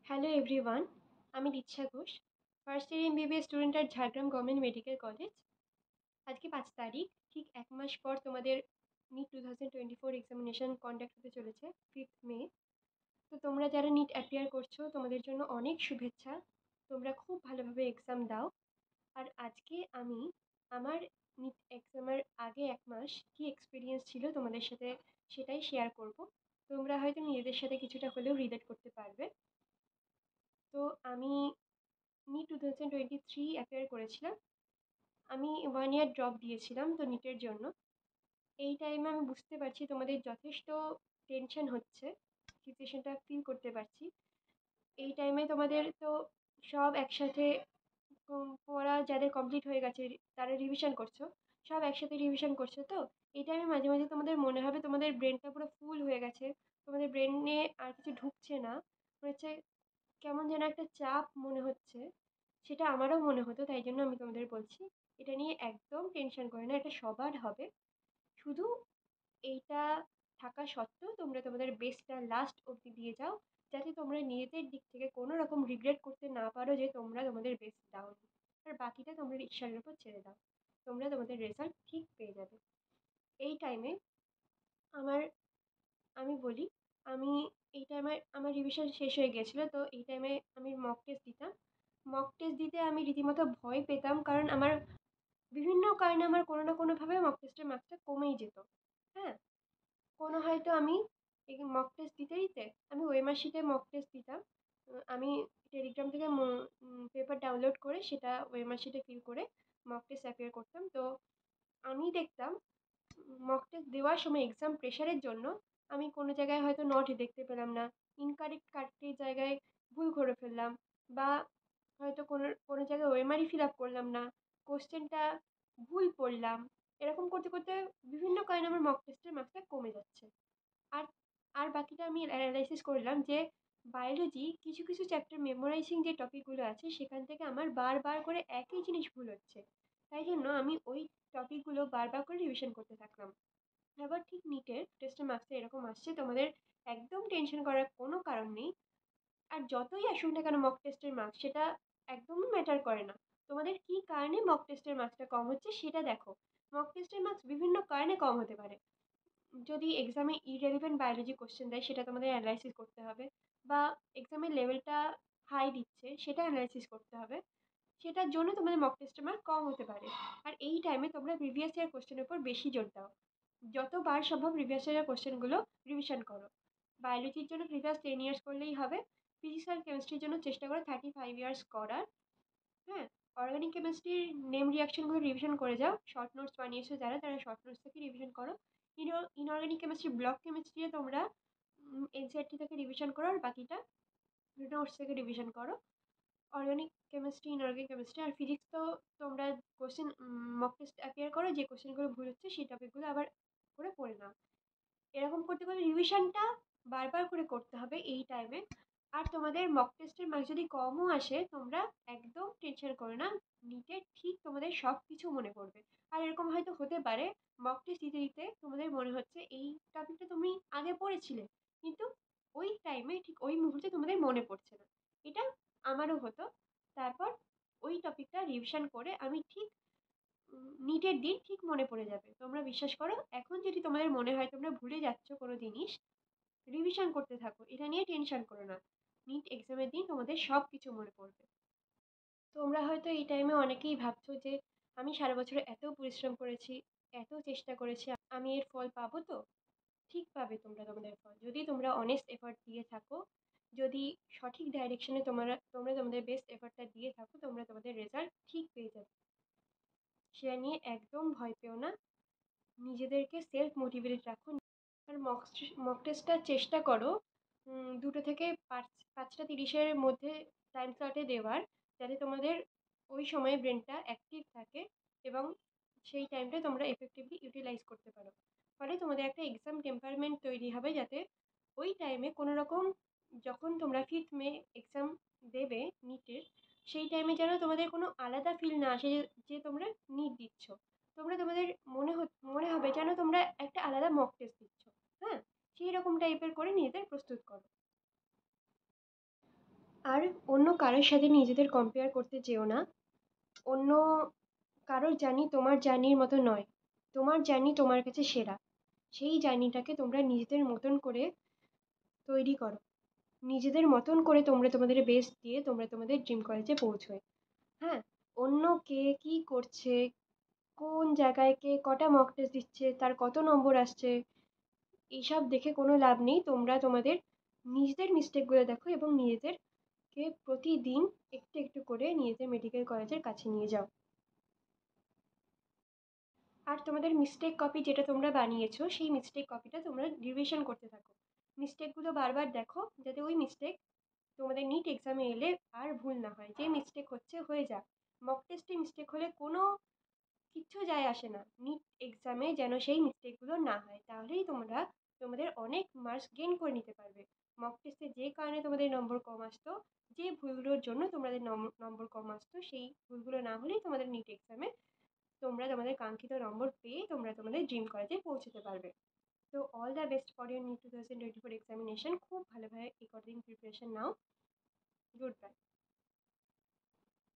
Hello everyone, আমি দীক্ষা Ghosh, first year MBBS student at Jhargram government medical college. আজকে 5 তারিখ, ঠিক 1 মাস পর তোমাদের নিট 2024 এক্সামিনেশন কন্ডাক্ট হতে চলেছে 5th মে। তো তোমরা যারা নিট অ্যাপিয়ার করছো তোমাদের জন্য অনেক শুভেচ্ছা। তোমরা খুব ভালোভাবে এক্সাম দাও। আর আজকে আমি আমার নিট এক্সামের আগে 1 মাস কী এক্সপিরিয়েন্স ছিল তোমাদের সাথে সেটাই শেয়ার করব। তোমরা হয়তো নিজেদের সাথে কিছুটা হলেও রিলেট করতে পারবে। তো আমি নিট 2023 অ্যাপিয়ার করেছিলাম। আমি 1 ইয়ার ড্রপ দিয়েছিলাম তো নিটের জন্য। এই টাইমে আমি বুঝতে পারছি তোমাদের যথেষ্ট টেনশন হচ্ছে, সিচুয়েশনটা ফিল করতে পারছি। এই টাইমে তোমাদের তো সব একসাথে পড়া যাদের কমপ্লিট হয়ে গেছে তারা রিভিশন করছো, সব একসাথে রিভিশন করছো। তো এই টাইমে মাঝে মাঝে তোমাদের মনে হবে তোমাদের ব্রেনটা পুরো ফুল হয়ে গেছে, তোমাদের ব্রেনে আর কিছু ঢুকছে না, মনে হচ্ছে কেমন যেন একটা চাপ মনে হচ্ছে। সেটা আমারও মনে হতো, তাই জন্য আমি তোমাদের বলছি এটা নিয়ে একদম টেনশন করে না, এটা সবার হবে। শুধু এইটা থাকা সত্ত্বেও তোমরা তোমাদের বেস্টটা লাস্ট অবধি দিয়ে যাও, যাতে তোমরা নিজেদের দিক থেকে কোনো রকম রিগ্রেট করতে না পারো যে তোমরা তোমাদের বেস্ট দাওনি। আর বাকিটা তোমরা ঈশ্বরের উপর ছেড়ে দাও, তোমরা তোমাদের রেজাল্ট ঠিক পেয়ে যাবে। এই টাইমে আমার আমি বলি, আমি এই টাইমে আমার রিভিশন শেষ হয়ে গিয়েছিলো, তো এই টাইমে আমি মক টেস্ট দিতাম। মক টেস্ট দিতে আমি রীতিমতো ভয় পেতাম, কারণ আমার বিভিন্ন কারণে আমার কোনো না কোনোভাবে মক টেস্টের মার্কসটা কমেই যেত। হ্যাঁ, কোনো হয়তো আমি এই মক টেস্ট দিতে দিতে আমি ওএমআর শিটে মক টেস্ট দিতাম। আমি টেলিগ্রাম থেকে পেপার ডাউনলোড করে সেটা ওএমআর শিটে ফিল করে মক টেস্ট অ্যাপিয়ার করতাম। তো আমি দেখতাম মক টেস্ট দেওয়ার সময় এক্সাম প্রেশারের জন্য আমি কোনো জায়গায় হয়তো নট দেখতে পেলাম না, ইনকারেক্ট কারেক্টের জায়গায় ভুল করে ফেললাম, বা হয়তো কোনো কোনো জায়গায় ওএমআরই ফিল আপ করলাম না, কোশ্চেনটা ভুল পড়লাম। এরকম করতে করতে বিভিন্ন কারণে আমার মক টেস্টের মার্কসটা কমে যাচ্ছে। আর আর বাকিটা আমি অ্যানালাইসিস করলাম যে বায়োলজি কিছু কিছু চ্যাপ্টার মেমোরাইজিং যে টপিকগুলো আছে সেখান থেকে আমার বারবার করে একই জিনিস ভুল হচ্ছে। তাই জন্য আমি ওই টপিকগুলো বারবার করে রিভিশন করতে থাকলাম। এবার ঠিক নিটের টেস্টের মার্কসটা এরকম আসছে, তোমাদের একদম টেনশন করার কোনো কারণ নেই। আর যতই আসুক না কেন মক টেস্টের মার্কস, সেটা একদমই ম্যাটার করে না। তোমাদের কী কারণে মক টেস্টের মার্কসটা কম হচ্ছে সেটা দেখো। মক টেস্টের মার্কস বিভিন্ন কারণে কম হতে পারে। যদি এক্সামে ইররেলেভেন্ট বায়োলজি কোশ্চেন দেয় সেটা তোমাদের অ্যানালাইসিস করতে হবে, বা এক্সামের লেভেলটা হাই দিচ্ছে সেটা অ্যানালাইসিস করতে হবে। সেটার জন্য তোমাদের মক টেস্টের মার্ক কম হতে পারে। আর এই টাইমে তোমরা প্রিভিয়াস ইয়ার কোশ্চেনের উপর বেশি জোর দাও, যতবার সম্ভব প্রিভিয়াস ইয়ারের কোশ্চেনগুলো রিভিশন করো। বায়োলজির জন্য প্রিভিয়াস 10 ইয়ার্স করলেই হবে। ফিজিক্স আর কেমিস্ট্রির জন্য চেষ্টা করো 35 ইয়ার্স করার। হ্যাঁ, অর্গানিক কেমিস্ট্রির নেম রিয়াকশনগুলো রিভিশন করে যাও, শর্ট নোটস বানিয়েছো যারা তারা শর্ট নোটস থেকে রিভিশন করো। ইনঅর্গানিক কেমিস্ট্রি ব্লক কেমিস্ট্রিতে তোমরা এনসিইআরটি থেকে রিভিশন করো, আর বাকিটা নোটস থেকে রিভিশন করো। অর্গানিক কেমিস্ট্রি, ইনঅর্গানিক কেমিস্ট্রি আর ফিজিক্স তো তোমরা কোশ্চেন মক টেস্ট অ্যাপিয়ার করো, যে কোশ্চেনগুলো ভুল হচ্ছে সেই টপিকগুলো আবার করে পড়ে নাও। এরকম করতে করতে রিভিশনটা বারবার করে করতে হবে এই টাইমে। আর তোমাদের মক টেস্টের মার্ক যদি কমও আসে তোমরা একদম টেনশন করো না, নিটে ঠিক তোমাদের সব কিছু মনে পড়বে। আর এরকম হয়তো হতে পারে মক টেস্ট দিতে দিতে তোমাদের মনে হচ্ছে এই টপিকটা তুমি আগে পড়েছিলে, কিন্তু ওই টাইমে ঠিক ওই মুহূর্তে তোমাদের মনে পড়ছে না। এটা আমারও হতো। তারপর ওই টপিকটা রিভিশন করে আমি ঠিক নিটের দিন ঠিক মনে পড়ে যাবে, তোমরা বিশ্বাস করো। এখন যদি তোমাদের মনে হয় তোমরা ভুলে যাচ্ছ কোনো জিনিস, রিভিশন করতে থাকো, এটা নিয়ে টেনশন করো না। নিট এক্সামের দিন তোমাদের সব কিছু মনে পড়বে। তোমরা হয়তো এই টাইমে অনেকেই ভাবছো যে আমি সারা বছরে এত পরিশ্রম করেছি, এত চেষ্টা করেছি, আমি এর ফল পাবো তো? ঠিক পাবে তোমরা তোমাদের ফল, যদি তোমরা অনেস্ট এফর্ট দিয়ে থাকো, যদি সঠিক ডাইরেকশনে তোমরা তোমরা তোমাদের বেস্ট এফর্টটা দিয়ে থাকো, তোমরা তোমাদের রেজাল্ট ঠিক পেয়ে যাবে। সেটা নিয়ে একদম ভয় পেও না, নিজেদেরকে সেলফ মোটিভেটেড রাখো। আর মক টেস্টটা চেষ্টা করো 2টো থেকে 5টা 30-এর মধ্যে টাইম স্লটে দেওয়ার, যাতে তোমাদের ওই সময়ে ব্রেনটা অ্যাক্টিভ থাকে এবং সেই টাইমটা তোমরা এফেক্টিভলি ইউটিলাইজ করতে পারো। ফলে তোমাদের একটা এক্সাম টেম্পারমেন্ট তৈরি হবে, যাতে ওই টাইমে কোনো রকম যখন তোমরা 5th মে এক্সাম দেবে নিটের, সেই টাইমে যেন তোমাদের কোনো আলাদা ফিল না আসে যে যে তোমরা নিট দিচ্ছ। তোমরা তোমাদের মনে হবে যেন তোমরা একটা আলাদা মক টেস্ট দিচ্ছ। হ্যাঁ, সেই রকম টাইপের করে নিজেদের প্রস্তুত করো। আর অন্য কারোর সাথে নিজেদের কম্পেয়ার করতে যেও না। অন্য কারোর জার্নি তোমার জার্নির মতো নয়। তোমার জার্নি তোমার কাছে সেরা। সেই জার্নিটাকে তোমরা নিজেদের মতন করে তৈরি করো। নিজেদের মতন করে তোমরা তোমাদের বেস্ট দিয়ে তোমরা তোমাদের ড্রিম কলেজে পৌঁছোয়। হ্যাঁ, অন্য কে কী করছে, কোন জায়গায় কে কটা মক টেস্ট দিচ্ছে, তার কত নম্বর আসছে, এইসব দেখে কোনো লাভ নেই। তোমরা তোমাদের নিজেদের মিস্টেকগুলো দেখো এবং নিজেদেরকে প্রতিদিন একটু একটু করে নিজেদের মেডিকেল কলেজের কাছে নিয়ে যাও। আর তোমাদের মিস্টেক কপি যেটা তোমরা বানিয়েছো সেই মিস্টেক কপিটা তোমরা রিভিশন করতে থাকো। মিস্টেকগুলো বারবার দেখো যাতে ওই মিস্টেক তোমাদের নিট এক্সামে এলে আর ভুল না হয়। যে মিস্টেক হচ্ছে হয়ে যাক, মক টেস্টে মিস্টেক হলে কোনো কিচ্ছু যায় আসে না। নিট এক্সামে যেন সেই মিস্টেকগুলো না হয়, তাহলেই তোমরা তোমাদের অনেক মার্কস গেইন করে নিতে পারবে। মক টেস্টে যে কারণে তোমাদের নম্বর কম আসতো, যে ভুলগুলোর জন্য তোমাদের নম্বর কম আসতো, সেই ভুলগুলো না হলেই তোমাদের নিট এক্সামে তোমরা তোমাদের কাঙ্ক্ষিত নম্বর পেয়ে তোমরা তোমাদের ড্রিম কলেজে পৌঁছতে পারবে। তো all the best for your NEET 2024 examination. খুব ভালোভাবে এই কদিন প্রিপারেশন নাও। Good bye.